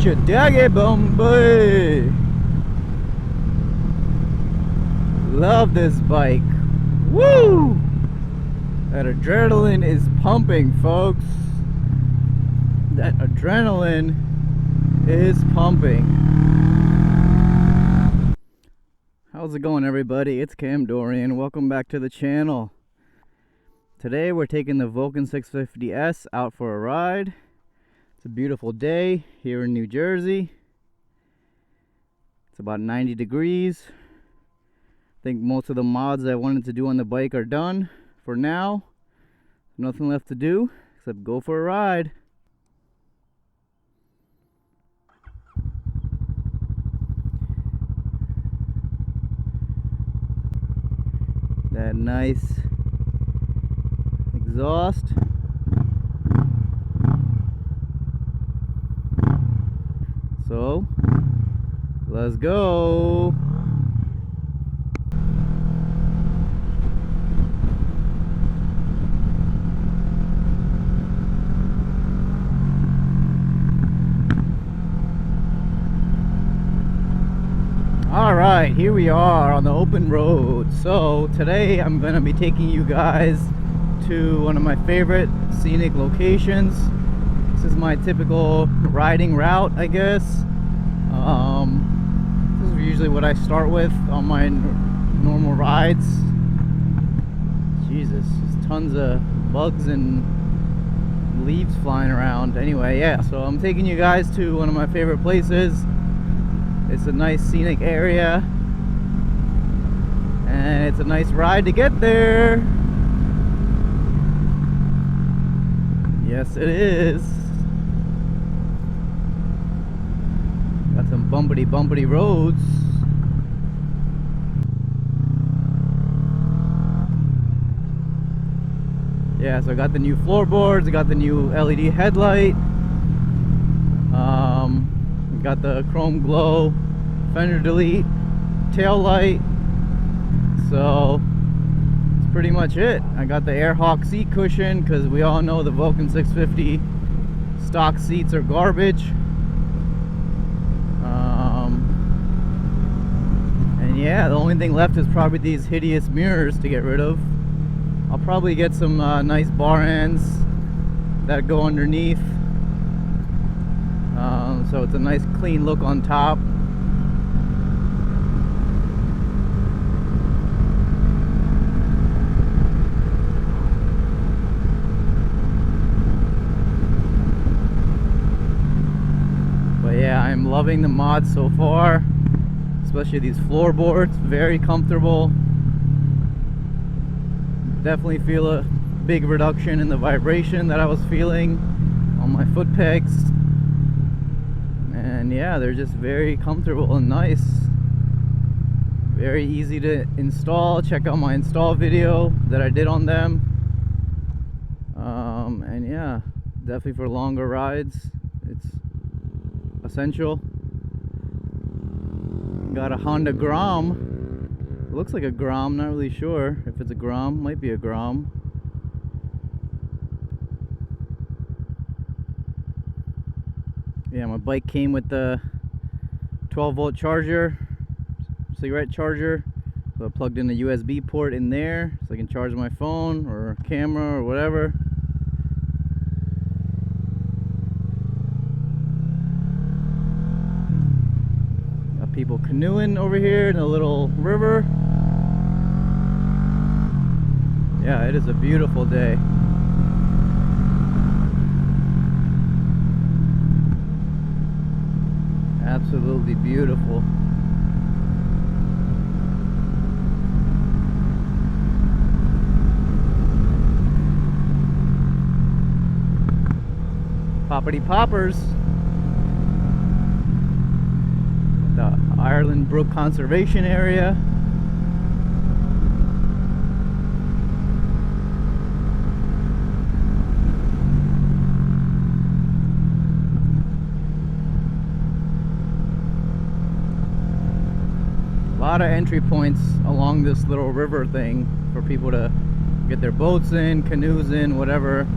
Don't you dig it, Bombay? Love this bike. Woo! That adrenaline is pumping, folks. That adrenaline is pumping. How's it going, everybody? It's Kamdorian. Welcome back to the channel. Today we're taking the Vulcan 650S out for a ride. It's a beautiful day here in New Jersey. It's about 90 degrees. I think most of the mods I wanted to do on the bike are done for now. Nothing left to do except go for a ride. That nice exhaust. So let's go. Alright, here we are on the open road. So today I'm going to be taking you guys to one of my favorite scenic locations. This is my typical riding route, I guess. This is usually what I start with on my normal rides. Jesus, there's tons of bugs and leaves flying around. Anyway, yeah, so I'm taking you guys to one of my favorite places. It's a nice scenic area, and it's a nice ride to get there. Yes, it is. Got some bumpity roads. Yeah, so I got the new floorboards, I got the new LED headlight. Got the chrome glow Fender delete tail light. So that's pretty much it. I got the Airhawk seat cushion because we all know the Vulcan 650 stock seats are garbage. And yeah, the only thing left is probably these hideous mirrors to get rid of. I'll probably get some nice bar ends that go underneath. So it's a nice clean look on top. But yeah, I'm loving the mods so far, especially these floorboards. Very comfortable. Definitely feel a big reduction in the vibration that I was feeling on my foot pegs. And yeah, they're just very comfortable and nice. Very easy to install. Check out my install video that I did on them. And yeah, definitely for longer rides, it's essential. Got a Honda Grom. It looks like a Grom, not really sure if it's a Grom. Might be a Grom. Yeah, my bike came with the 12-volt charger, cigarette charger. So I plugged in the USB port in there so I can charge my phone or camera or whatever. Got people canoeing over here in a little river. Yeah, it is a beautiful day. Absolutely beautiful. Poppity poppers. The Ireland Brook Conservation Area. A lot of entry points along this little river thing for people to get their boats in, canoes in, whatever.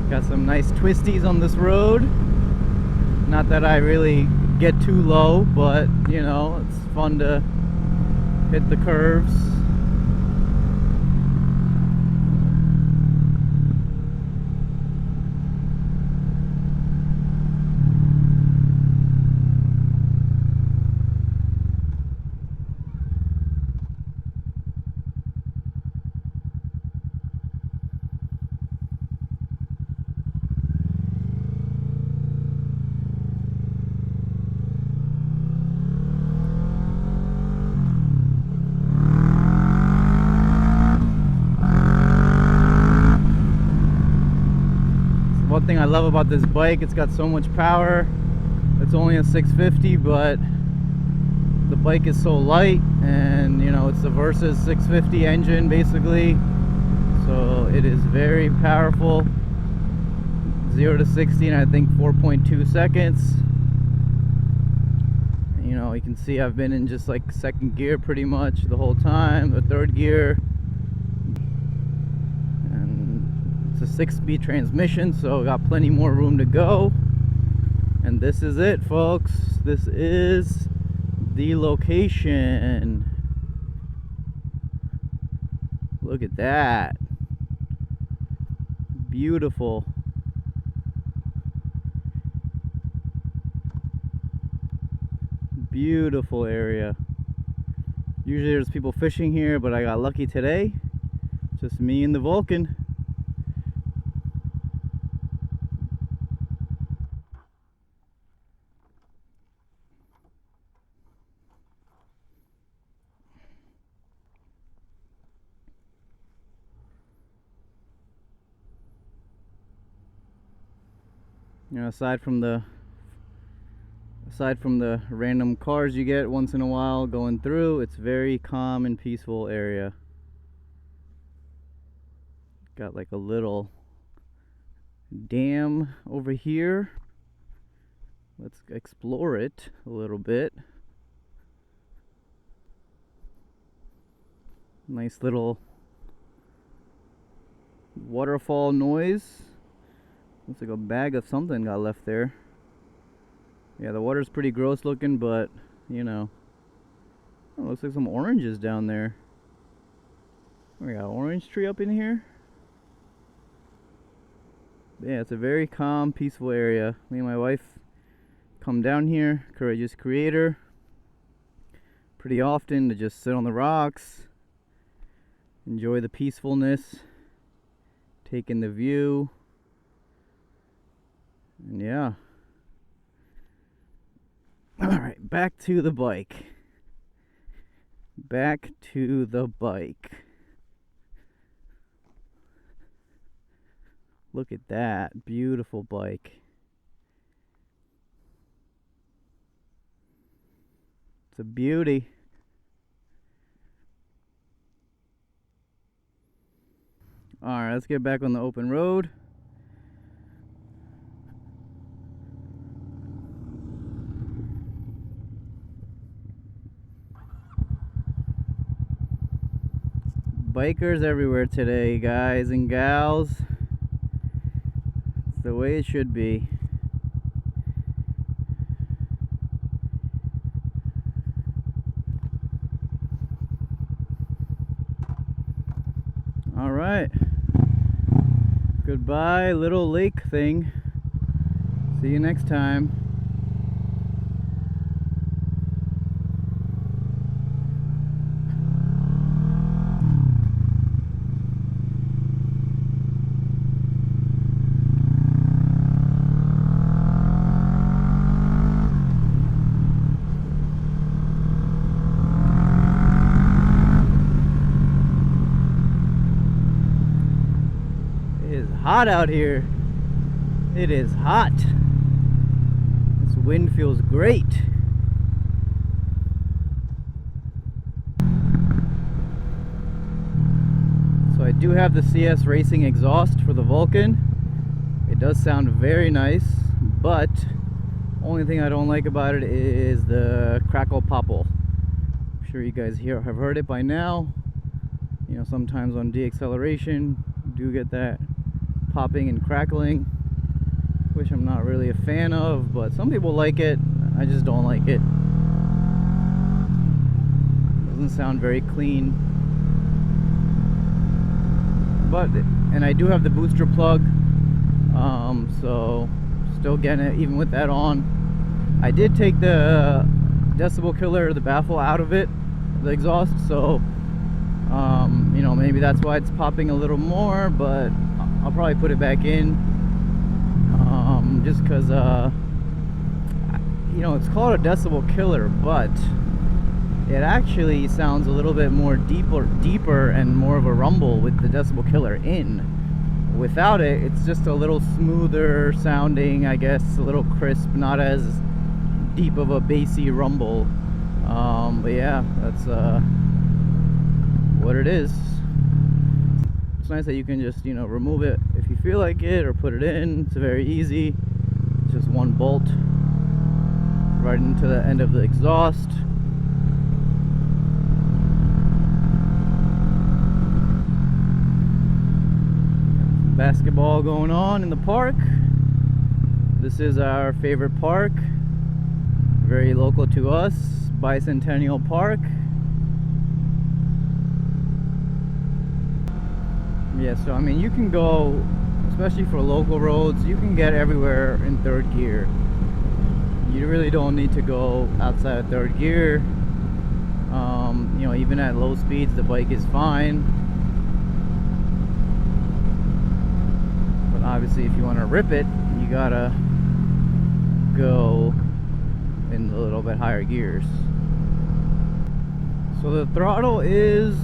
Got some nice twisties on this road. Not that I really get too low, but you know, it's fun to hit the curves. One thing I love about this bike, it's got so much power. It's only a 650, but the bike is so light, and you know, it's the Versus 650 engine basically, so it is very powerful. 0 to 60 in I think 4.2 seconds. You know, you can see I've been in just like second gear pretty much the whole time, the third gear. It's a 6-speed transmission, so got plenty more room to go. And this is it, folks. This is the location. Look at that. Beautiful. Beautiful area. Usually there's people fishing here, but I got lucky today. Just me and the Vulcan. You know, aside from the random cars you get once in a while going through, it's very calm and peaceful area. Got like a little dam over here. Let's explore it a little bit. Nice little waterfall noise. Looks like a bag of something got left there. Yeah, the water's pretty gross looking, but you know. Oh, looks like some oranges down there. We got an orange tree up in here. Yeah, it's a very calm, peaceful area. Me and my wife come down here, courageous creator, pretty often to just sit on the rocks, enjoy the peacefulness, take in the view. And yeah. Alright, back to the bike. Back to the bike. Look at that. Beautiful bike. It's a beauty. Alright, let's get back on the open road. Bikers everywhere today, guys and gals. It's the way it should be. All right. Goodbye, little lake thing. See you next time. Hot out here. It is hot. This wind feels great. So I do have the CS Racing exhaust for the Vulcan. It does sound very nice, but only thing I don't like about it is the crackle popple. I'm sure you guys here have heard it by now. You know, sometimes on deacceleration you do get that popping and crackling, which I'm not really a fan of, but some people like it. I just don't like it. Doesn't sound very clean. But, and I do have the booster plug, so still getting it even with that on. I did take the decibel killer, the baffle out of it, the exhaust, so you know, maybe that's why it's popping a little more, but I'll probably put it back in, just because you know, it's called a decibel killer, but it actually sounds a little bit more deeper and more of a rumble with the decibel killer in. Without it, it's just a little smoother sounding, I guess, a little crisp, not as deep of a bassy rumble. But yeah, that's what it is. It's nice that you can just, you know, remove it if you feel like it, or put it in. It's very easy. It's just one bolt right into the end of the exhaust. Basketball going on in the park. This is our favorite park, very local to us, Bicentennial Park. Yeah, so I mean, you can go, especially for local roads, you can get everywhere in third gear. You really don't need to go outside of third gear. You know, even at low speeds, the bike is fine. But obviously, if you want to rip it, you gotta go in a little bit higher gears. So the throttle is,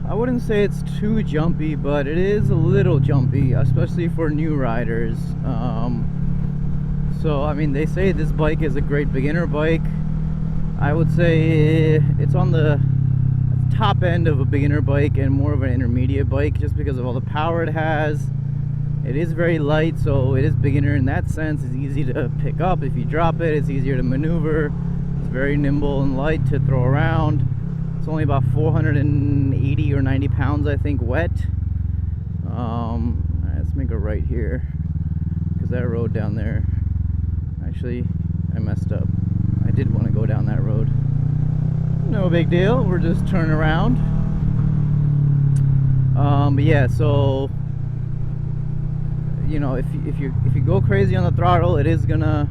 I wouldn't say it's too jumpy, but it is a little jumpy, especially for new riders. So I mean, they say this bike is a great beginner bike. I would say it's on the top end of a beginner bike and more of an intermediate bike, just because of all the power it has. It is very light, so it is beginner in that sense. It's easy to pick up if you drop it. It's easier to maneuver. It's very nimble and light to throw around. It's only about 480 or 90 pounds, I think, wet. Let's make a right here, because that road down there, actually, I messed up. I did want to go down that road. No big deal. We're just turning around. But yeah, so you know, if you go crazy on the throttle, it is gonna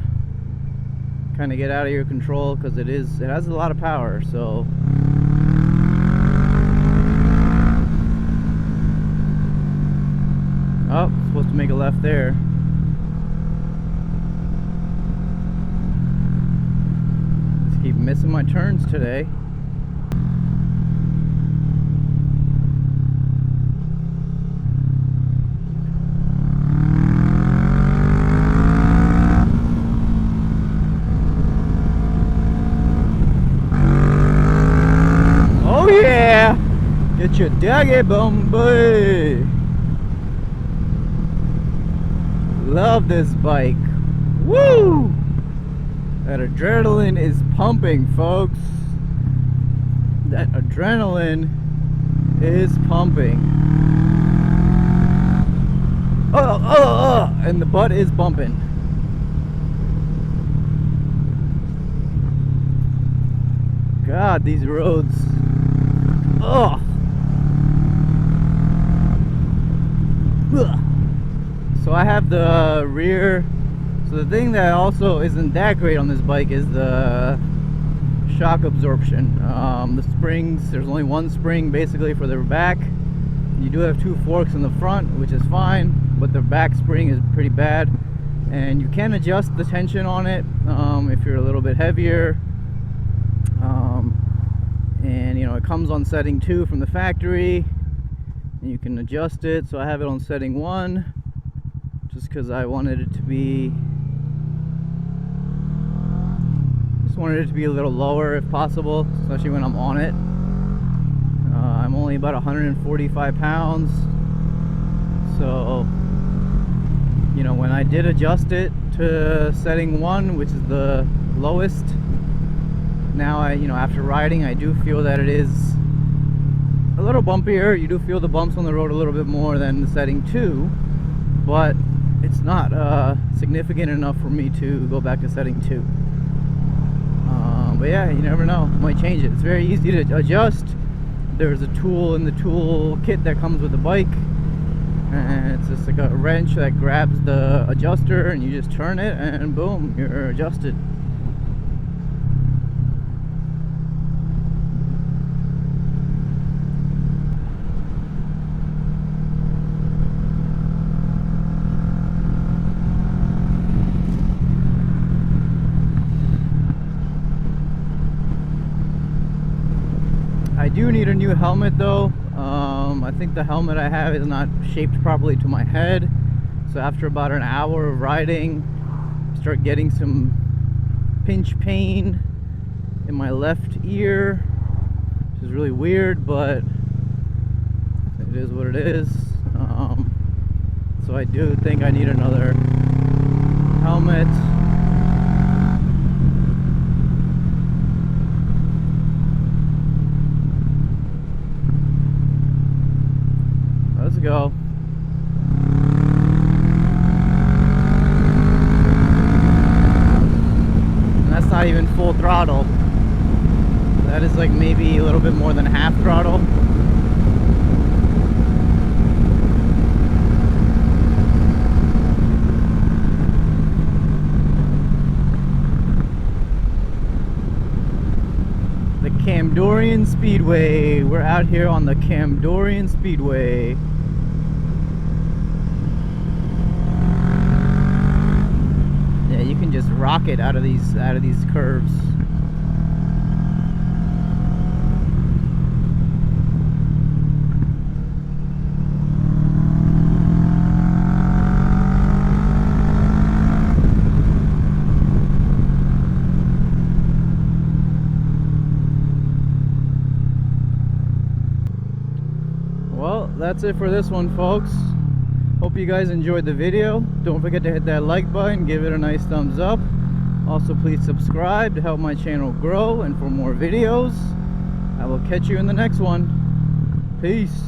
kind of get out of your control, because it has a lot of power. So oh, supposed to make a left there. Just keep missing my turns today. Oh yeah! Get your daggy Bombay! Love this bike. Woo! That adrenaline is pumping, folks. That adrenaline is pumping. And the butt is bumping. God, these roads. Ugh. So I have the rear. So the thing that also isn't that great on this bike is the shock absorption. The springs, there's only one spring basically for the back. You do have two forks in the front, which is fine, but the back spring is pretty bad. And you can adjust the tension on it if you're a little bit heavier. And you know, it comes on setting 2 from the factory, and you can adjust it. So I have it on setting 1, just because I wanted it to be, a little lower if possible, especially when I'm on it. I'm only about 145 pounds, so you know, when I did adjust it to setting 1, which is the lowest, now you know, after riding, I do feel that it is a little bumpier. You do feel the bumps on the road a little bit more than the setting 2, but it's not significant enough for me to go back to setting 2. But yeah, you never know, might change it. It's very easy to adjust. There's a tool in the tool kit that comes with the bike, and it's just like a wrench that grabs the adjuster and you just turn it and boom, you're adjusted. I do need a new helmet though. I think the helmet I have is not shaped properly to my head, so after about an hour of riding I start getting some pinch pain in my left ear, which is really weird, but it is what it is. So I do think I need another helmet. Let's go. And that's not even full throttle. That is like maybe a little bit more than half throttle. The Kamdorian Speedway. We're out here on the Kamdorian Speedway. You can just rock it out of these curves. Well, that's it for this one, folks. Hope you guys enjoyed the video. Don't forget to hit that like button, give it a nice thumbs up. Also, please subscribe to help my channel grow and for more videos. I will catch you in the next one. Peace.